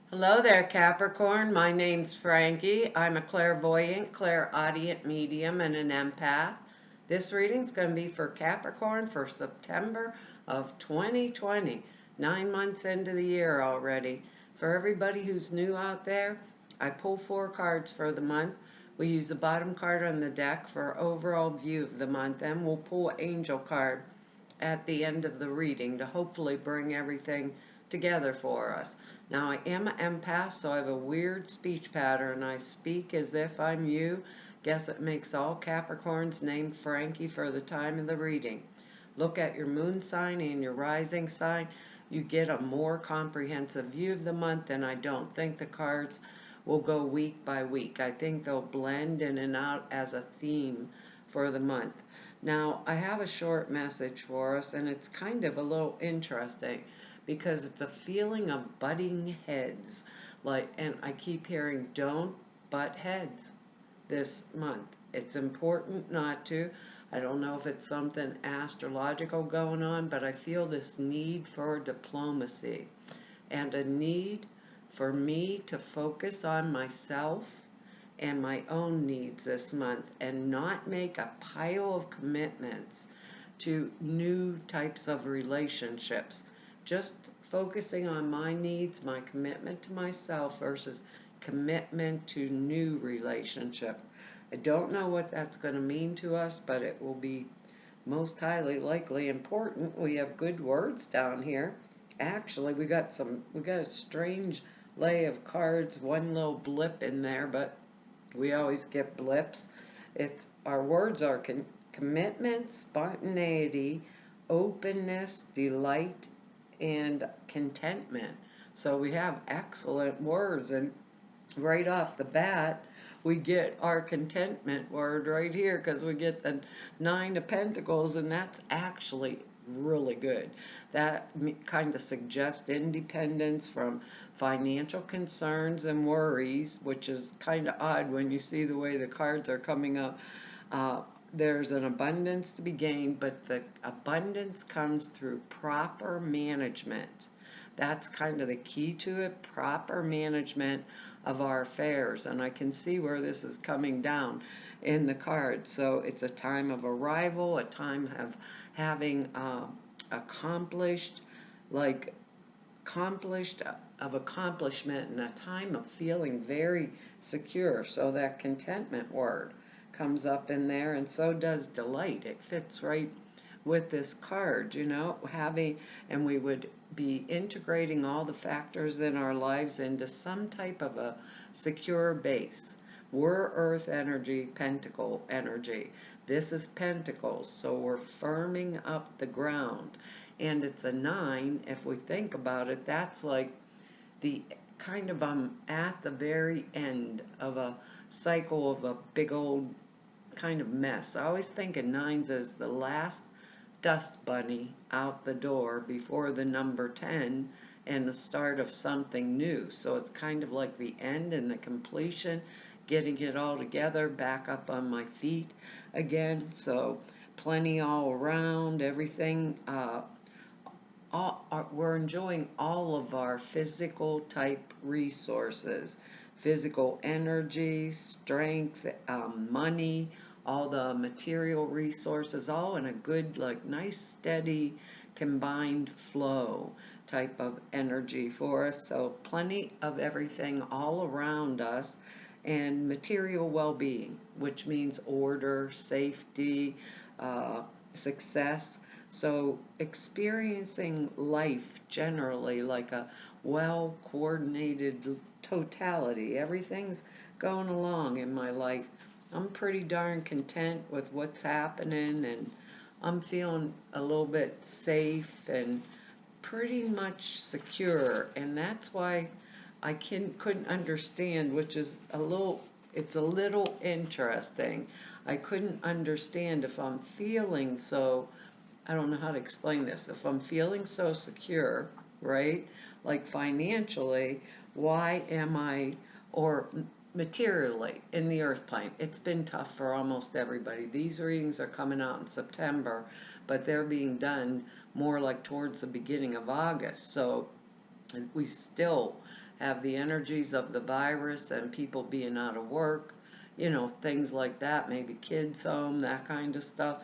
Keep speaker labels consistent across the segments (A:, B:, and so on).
A: Hello there, Capricorn. My name's Frankie. I'm a clairvoyant, clairaudient medium, and an empath. This reading's going to be for Capricorn for September of 2020, 9 months into the year already. For everybody who's new out there, I pull 4 cards for the month. We use the bottom card on the deck for overall view of the month, and we'll pull an angel card at the end of the reading to hopefully bring everything together for us. Now, I am an empath, so I have a weird speech pattern. I speak as if I'm you. Guess it makes all Capricorns named Frankie for the time of the reading. Look at your moon sign and your rising sign. You get a more comprehensive view of the month, and I don't think the cards will go week by week. I think they'll blend in and out as a theme for the month. Now, I have a short message for us, and it's kind of a little interesting because it's a feeling of butting heads. And I keep hearing, don't butt heads this month. It's important not to. I don't know if it's something astrological going on, but I feel this need for diplomacy and a need for me to focus on myself and my own needs this month and not make a pile of commitments to new types of relationships. Just focusing on my needs, my commitment to myself versus commitment to new relationship. I don't know what that's going to mean to us, but it will be most highly likely important. We have good words down here. Actually, we got a strange lay of cards, one little blip in there, but we always get blips. It's our words are commitment, spontaneity, openness, delight, and contentment. So we have excellent words, and right off the bat, we get our contentment word right here because we get the Nine of Pentacles, and that's actually really good. That kind of suggests independence from financial concerns and worries, which is kind of odd when you see the way the cards are coming up. Uh, there's an abundance to be gained, but the abundance comes through proper management. That's kind of the key to it, proper management of our affairs. And I can see where this is coming down in the card. So it's a time of arrival, a time of having accomplished, like accomplished of accomplishment, and a time of feeling very secure. So that contentment word comes up in there, and so does delight. It fits right with this card, having, and we would be integrating all the factors in our lives into some type of a secure base. We're earth energy, pentacle energy. This is pentacles, so we're firming up the ground. And it's a 9. If we think about it, that's like the kind of at the very end of a cycle of a big old kind of mess. I always think of 9s as the last dust bunny out the door before the number 10 and the start of something new. So it's kind of like the end and the completion, getting it all together, back up on my feet again. So plenty all around, everything. We're enjoying all of our physical type resources, physical energy, strength, money, all the material resources, all in a good, like nice, steady, combined flow type of energy for us. So plenty of everything all around us, and material well-being, which means order, safety, success. So experiencing life generally like a well-coordinated totality. Everything's going along in my life. I'm pretty darn content with what's happening, and I'm feeling a little bit safe and pretty much secure, and that's why I couldn't understand, which is it's a little interesting. I couldn't understand if I'm feeling so, I don't know how to explain this. If I'm feeling so secure, right, like financially, why am I, or materially in the earth plane? It's been tough for almost everybody. These readings are coming out in September, but they're being done more like towards the beginning of August. So we still have the energies of the virus and people being out of work, things like that, maybe kids home, that kind of stuff.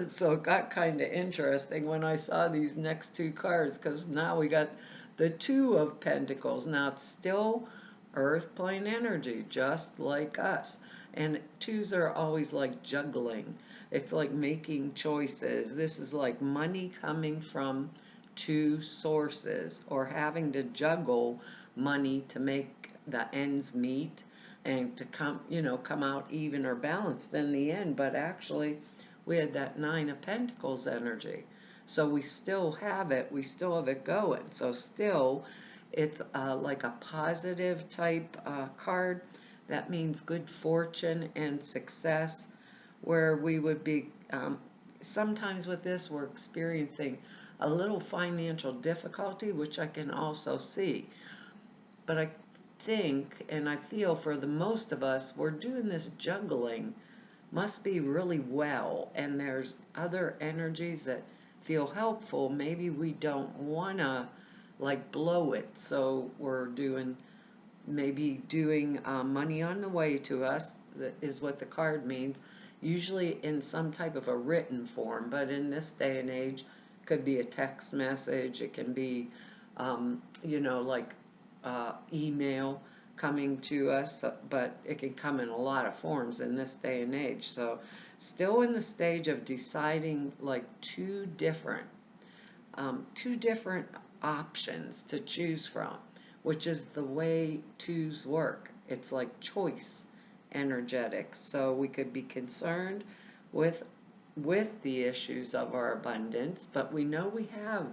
A: So it got kind of interesting when I saw these next two cards, because now we got the Two of Pentacles. Now it's still earth plane energy, just like us. And twos are always like juggling. It's like making choices. This is like money coming from two sources, or having to juggle money to make the ends meet and to come out even or balanced in the end. But actually, we had that Nine of Pentacles energy. So we still have it. We still have it going. So still, it's like a positive type card. That means good fortune and success, where we would be, sometimes with this, we're experiencing a little financial difficulty, which I can also see. But I think and I feel for the most of us, we're doing this juggling must be really well, and there's other energies that feel helpful. Maybe we don't want to like blow it, so we're doing money on the way to us, that is what the card means, usually in some type of a written form, but in this day and age could be a text message, it can be like email coming to us, but it can come in a lot of forms in this day and age. So still in the stage of deciding like two different options to choose from, which is the way twos work. It's like choice energetics. So we could be concerned with the issues of our abundance, but we know we have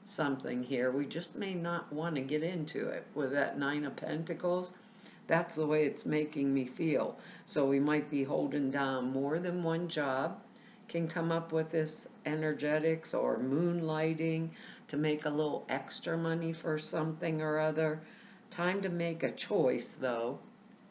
A: something here. We just may not want to get into it. With that Nine of Pentacles, that's the way it's making me feel. So we might be holding down more than one job, can come up with this energetics, or moonlighting to make a little extra money for something or other. Time to make a choice, though,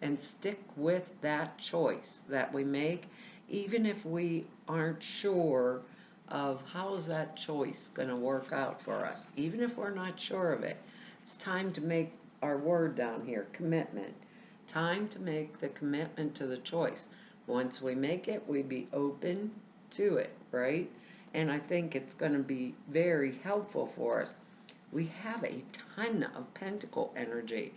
A: and stick with that choice that we make, even if we aren't sure of how's that choice going to work out for us. Even if we're not sure of it, it's time to make our word down here, commitment. Time to make the commitment to the choice. Once we make it, we be open to it, right? And I think it's going to be very helpful for us. We have a ton of pentacle energy.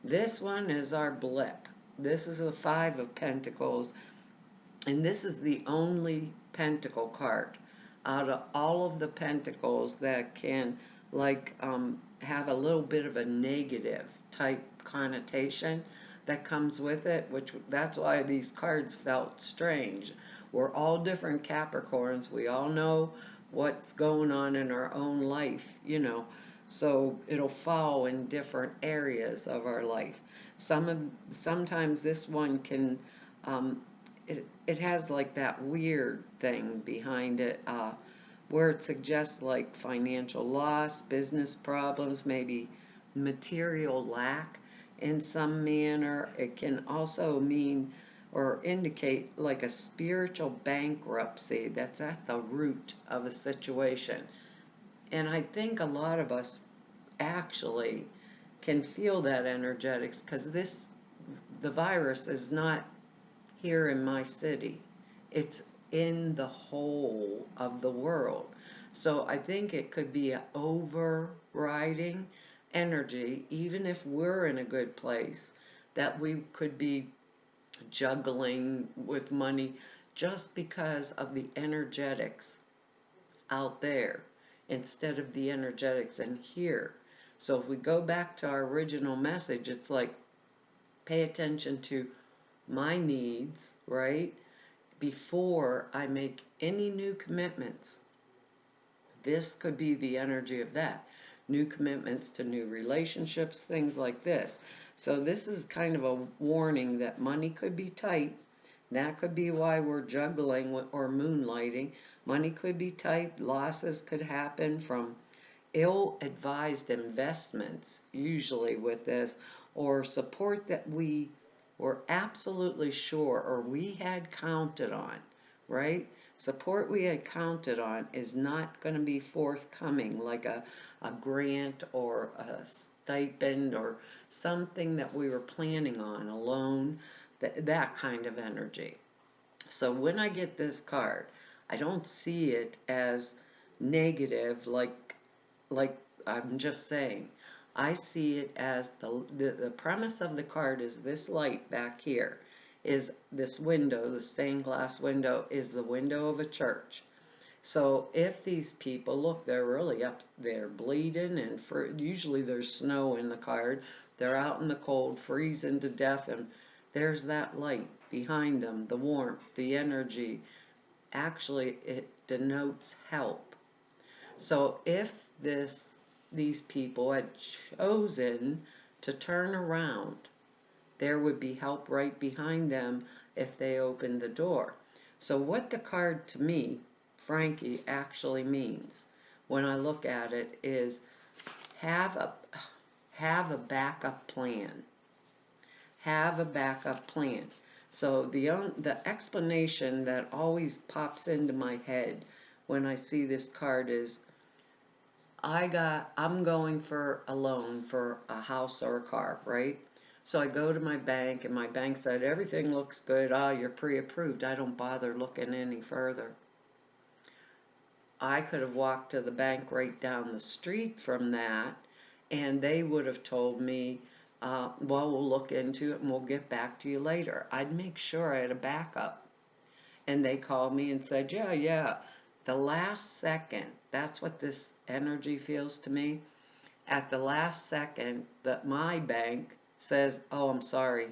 A: This one is our blip. This is the Five of Pentacles, and this is the only pentacle card out of all of the pentacles that can have a little bit of a negative type connotation that comes with it, which that's why these cards felt strange. We're all different Capricorns. We all know what's going on in our own life. So it'll fall in different areas of our life. Sometimes this one can, it has like that weird thing behind it, where it suggests like financial loss, business problems, maybe material lack in some manner. It can also mean or indicate like a spiritual bankruptcy that's at the root of a situation. And I think a lot of us actually can feel that energetics, because the virus is not here in my city. It's in the whole of the world. So I think it could be an overriding energy, even if we're in a good place, that we could be juggling with money just because of the energetics out there instead of the energetics in here. So if we go back to our original message, it's like pay attention to my needs, right? Before I make any new commitments. This could be the energy of that. New commitments to new relationships, things like this. So this is kind of a warning that money could be tight. That could be why we're juggling or moonlighting. Money could be tight. Losses could happen from ill-advised investments, usually with this, or support that we were absolutely sure or we had counted on, right? Support we had counted on is not going to be forthcoming, like a grant or a stipend or something that we were planning on, a loan, that kind of energy. So when I get this card, I don't see it as negative like I'm just saying. I see it as the premise of the card is this light back here is this window, the stained glass window is the window of a church. So if these people, look, they're really up, they're bleeding, and usually there's snow in the card. They're out in the cold, freezing to death, and there's that light behind them, the warmth, the energy. Actually, it denotes help. So if these people had chosen to turn around, there would be help right behind them if they opened the door. So what the card to me, Frankie, actually means when I look at it is have a have a backup plan. Have a backup plan. So the explanation that always pops into my head when I see this card is I'm going for a loan for a house or a car, right? So I go to my bank and my bank said, everything looks good. Ah, you're pre-approved. I don't bother looking any further. I could have walked to the bank right down the street from that and they would have told me, well, we'll look into it and we'll get back to you later. I'd make sure I had a backup. And they called me and said, yeah, the last second, that's what this energy feels to me. At the last second, that my bank says, oh, I'm sorry,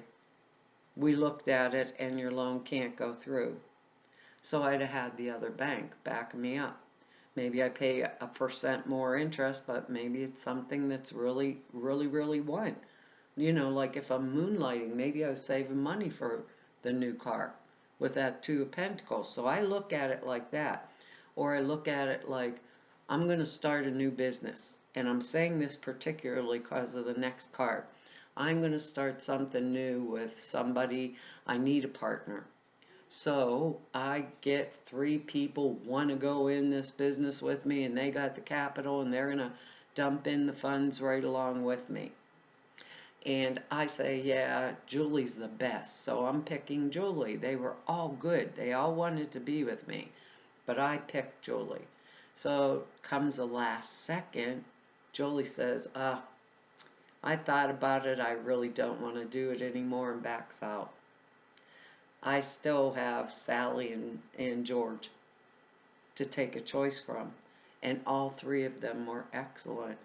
A: we looked at it and your loan can't go through. So I'd have had the other bank back me up. Maybe I pay a percent more interest, but maybe it's something that's really, really, really one. You know, like if I'm moonlighting, maybe I was saving money for the new car with that Two of Pentacles. So I look at it like that. Or I look at it like I'm going to start a new business. And I'm saying this particularly because of the next card. I'm going to start something new with somebody. I need a partner. So I get 3 people want to go in this business with me and they got the capital and they're going to dump in the funds right along with me. And I say, yeah, Julie's the best. So I'm picking Julie. They were all good. They all wanted to be with me. But I picked Julie. So comes the last second, Julie says, I thought about it. I really don't want to do it anymore, and backs out. I still have Sally and George to take a choice from. And all 3 of them were excellent.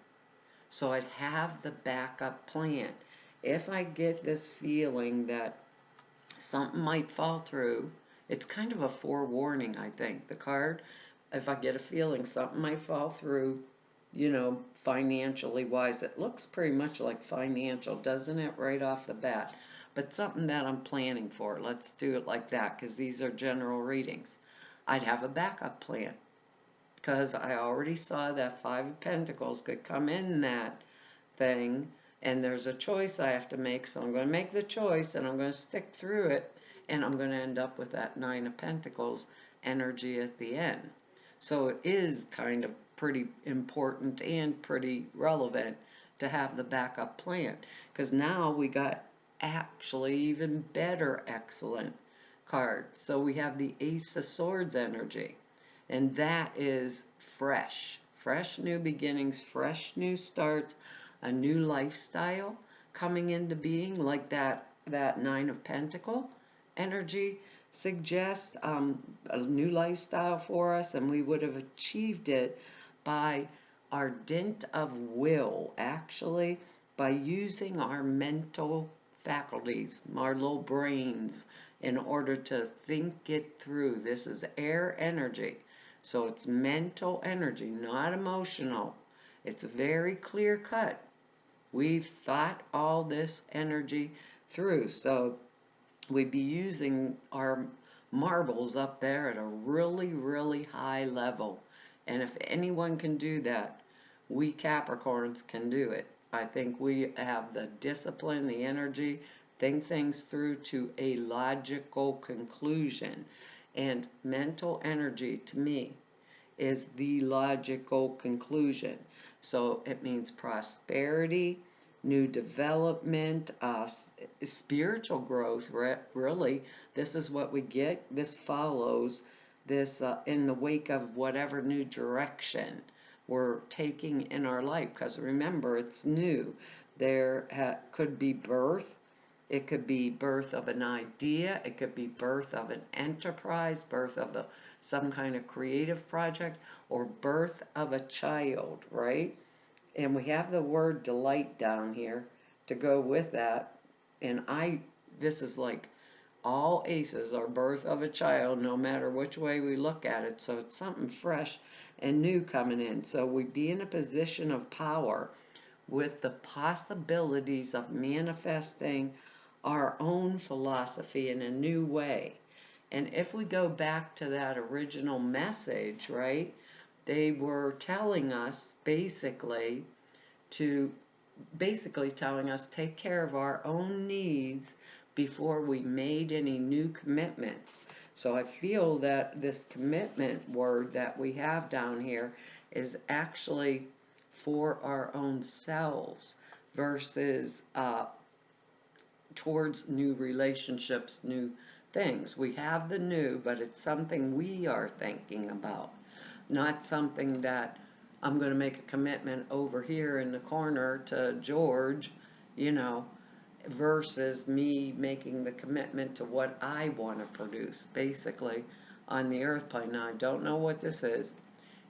A: So I'd have the backup plan. If I get this feeling that something might fall through, it's kind of a forewarning, I think, the card. If I get a feeling something might fall through, you know, financially wise, it looks pretty much like financial, doesn't it, right off the bat? But something that I'm planning for. Let's do it like that, because these are general readings. I'd have a backup plan, because I already saw that 5 of Pentacles could come in that thing, and there's a choice I have to make, so I'm going to make the choice, and I'm going to stick through it, and I'm going to end up with that 9 of Pentacles energy at the end. So it is kind of pretty important and pretty relevant to have the backup plan, because now we got actually even better excellent card. So we have the Ace of Swords energy, and that is fresh new beginnings, fresh new starts, a new lifestyle coming into being, like that 9 of Pentacle energy suggests, a new lifestyle for us, and we would have achieved it by our dint of will, actually, by using our mental faculties, our little brains, in order to think it through. This is air energy. So it's mental energy, not emotional. It's very clear cut. We've thought all this energy through. So we'd be using our marbles up there at a really, really high level. And if anyone can do that, we Capricorns can do it. I think we have the discipline, the energy, think things through to a logical conclusion. And mental energy, to me, is the logical conclusion. So it means prosperity, new development, spiritual growth, really. This is what we get. This follows this in the wake of whatever new direction we're taking in our life. Because remember, it's new. There could be birth. It could be birth of an idea. It could be birth of an enterprise, birth of some kind of creative project, or birth of a child, right? And we have the word delight down here to go with that. And this is like all aces are birth of a child, no matter which way we look at it. So it's something fresh and new coming in. So we'd be in a position of power with the possibilities of manifesting our own philosophy in a new way. And if we go back to that original message, right, they were telling us to basically telling us take care of our own needs before we made any new commitments. So I feel that this commitment word that we have down here is actually for our own selves versus towards new relationships, new things. We have the new, but it's something we are thinking about, not something that I'm going to make a commitment over here in the corner to George, you know, versus me making the commitment to what I want to produce, basically, on the earth plane. Now, I don't know what this is.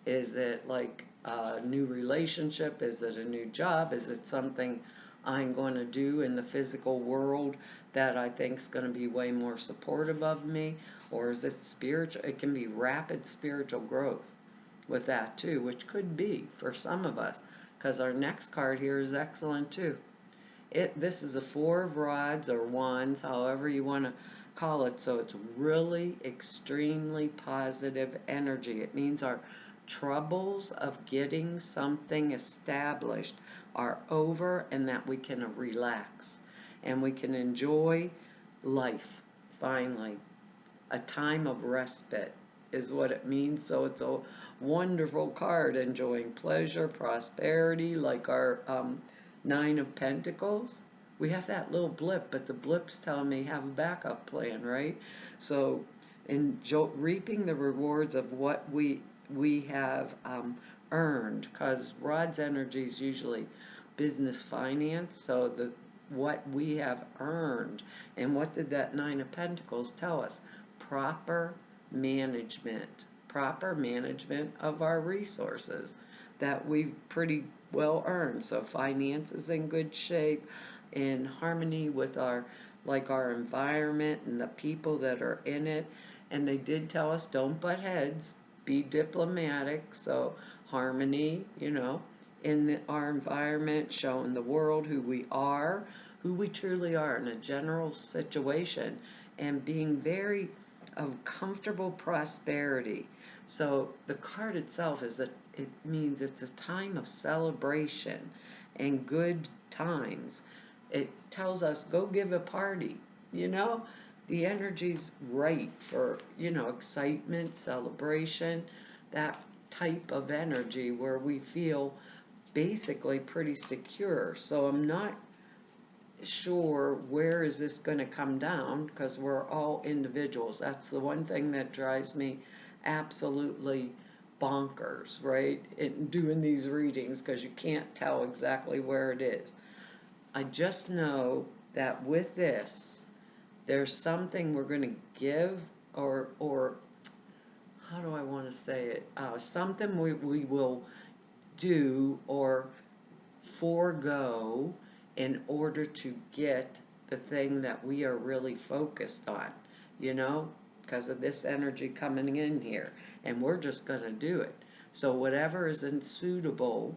A: Is it like a new relationship? Is it a new job? Is it something I'm going to do in the physical world that I think is going to be way more supportive of me? Or is it spiritual? It can be rapid spiritual growth with that too, which could be for some of us, because our next card here is excellent too. This is a four of rods or wands, however you want to call it. So it's really extremely positive energy. It means our troubles of getting something established are over and that we can relax and we can enjoy life finally. A time of respite is what it means. So it's a wonderful card, enjoying pleasure, prosperity, like our Nine of Pentacles. We have that little blip, but the blips tell me have a backup plan, right? So reaping the rewards of what we have earned, because Rod's energy is usually business finance, so what we have earned. And what did that Nine of Pentacles tell us? Proper management of our resources that we've pretty well earned. So finance is in good shape, in harmony with our environment and the people that are in it. And they did tell us don't butt heads, be diplomatic. So harmony, in our environment, showing the world who we truly are in a general situation, and being very of comfortable prosperity. So the card itself it means it's a time of celebration and good times. It tells us go give a party, you know? The energy's right for, excitement, celebration, that type of energy where we feel basically pretty secure. So I'm not sure where is this going to come down, because we're all individuals. That's the one thing that drives me absolutely bonkers, right, in doing these readings, because you can't tell exactly where it is. I just know that with this, there's something we're going to give, or how do I want to say it? Something we will do or forego in order to get the thing that we are really focused on, because of this energy coming in here. And we're just going to do it. So whatever isn't suitable,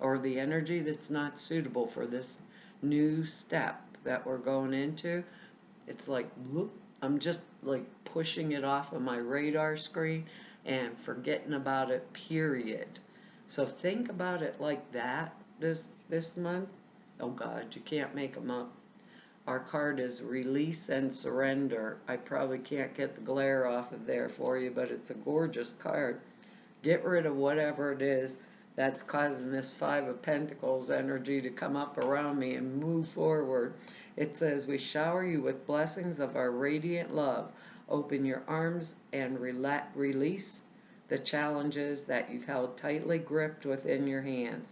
A: or the energy that's not suitable for this new step that we're going into, it's like, whoop, I'm just like pushing it off of my radar screen and forgetting about it, period. So think about it like that this month. Oh God, you can't make them up. Our card is Release and Surrender. I probably can't get the glare off of there for you, but it's a gorgeous card. Get rid of whatever it is that's causing this Five of Pentacles energy to come up around me and move forward. It says, we shower you with blessings of our radiant love. Open your arms and release the challenges that you've held tightly gripped within your hands.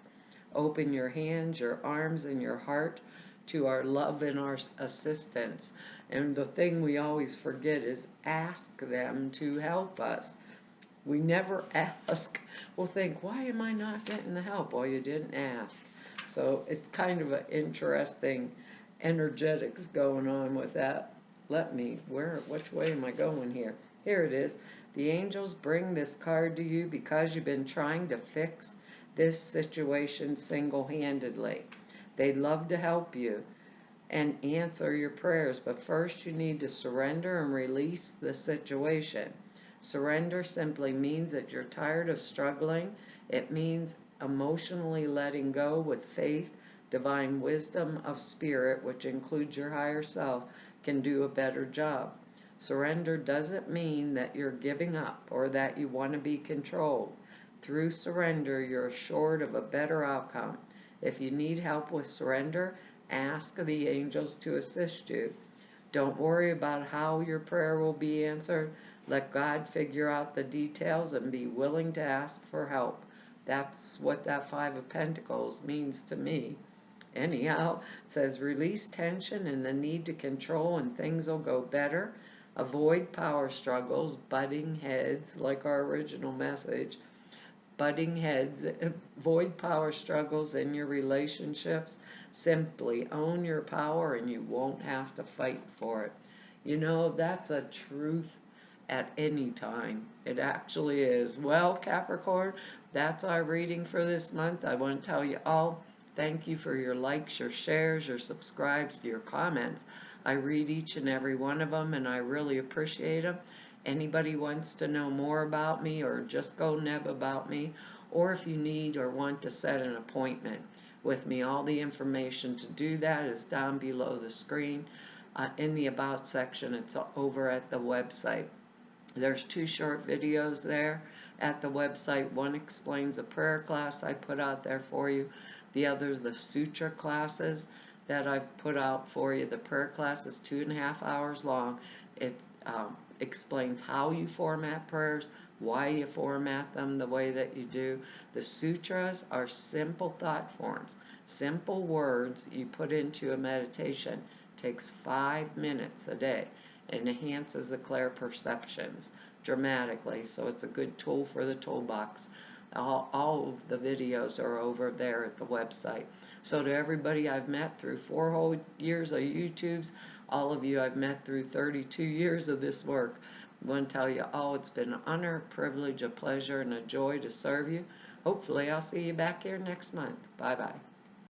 A: Open your hands, your arms, and your heart to our love and our assistance. And the thing we always forget is ask them to help us. We never ask. We'll think, why am I not getting the help? Well, you didn't ask. So it's kind of an interesting energetics going on with that. Which way am I going here? Here it is. The angels bring this card to you because you've been trying to fix this situation single-handedly. They'd love to help you and answer your prayers, but first you need to surrender and release the situation. Surrender simply means that you're tired of struggling. It means emotionally letting go with faith. Divine wisdom of spirit, which includes your higher self, can do a better job. Surrender doesn't mean that you're giving up or that you want to be controlled. Through surrender, you're assured of a better outcome. If you need help with surrender, ask the angels to assist you. Don't worry about how your prayer will be answered. Let God figure out the details and be willing to ask for help. That's what that Five of Pentacles means to me. Anyhow, it says release tension and the need to control and things will go better. Avoid power struggles, butting heads, like our original message. Butting heads, avoid power struggles in your relationships. Simply own your power and you won't have to fight for it. You know, that's a truth at any time. It actually is. Well, Capricorn, that's our reading for this month. I want to tell you all, thank you for your likes, your shares, your subscribes, your comments. I read each and every one of them and I really appreciate them. Anybody wants to know more about me or just go neb about me, or if you need or want to set an appointment with me, all the information to do that is down below the screen. In the About section, it's over at the website. There's 2 short videos there at the website. One explains a prayer class I put out there for you. The other, the sutra classes that I've put out for you. The prayer class is 2.5 hours long. It explains how you format prayers, why you format them the way that you do. The sutras are simple thought forms, simple words you put into a meditation. Takes 5 minutes a day and enhances the clear perceptions dramatically. So it's a good tool for the toolbox. All of the videos are over there at the website. So to everybody I've met through 4 whole years of YouTubes, all of you I've met through 32 years of this work, I want to tell you all it's been an honor, a privilege, a pleasure, and a joy to serve you. Hopefully I'll see you back here next month. Bye-bye.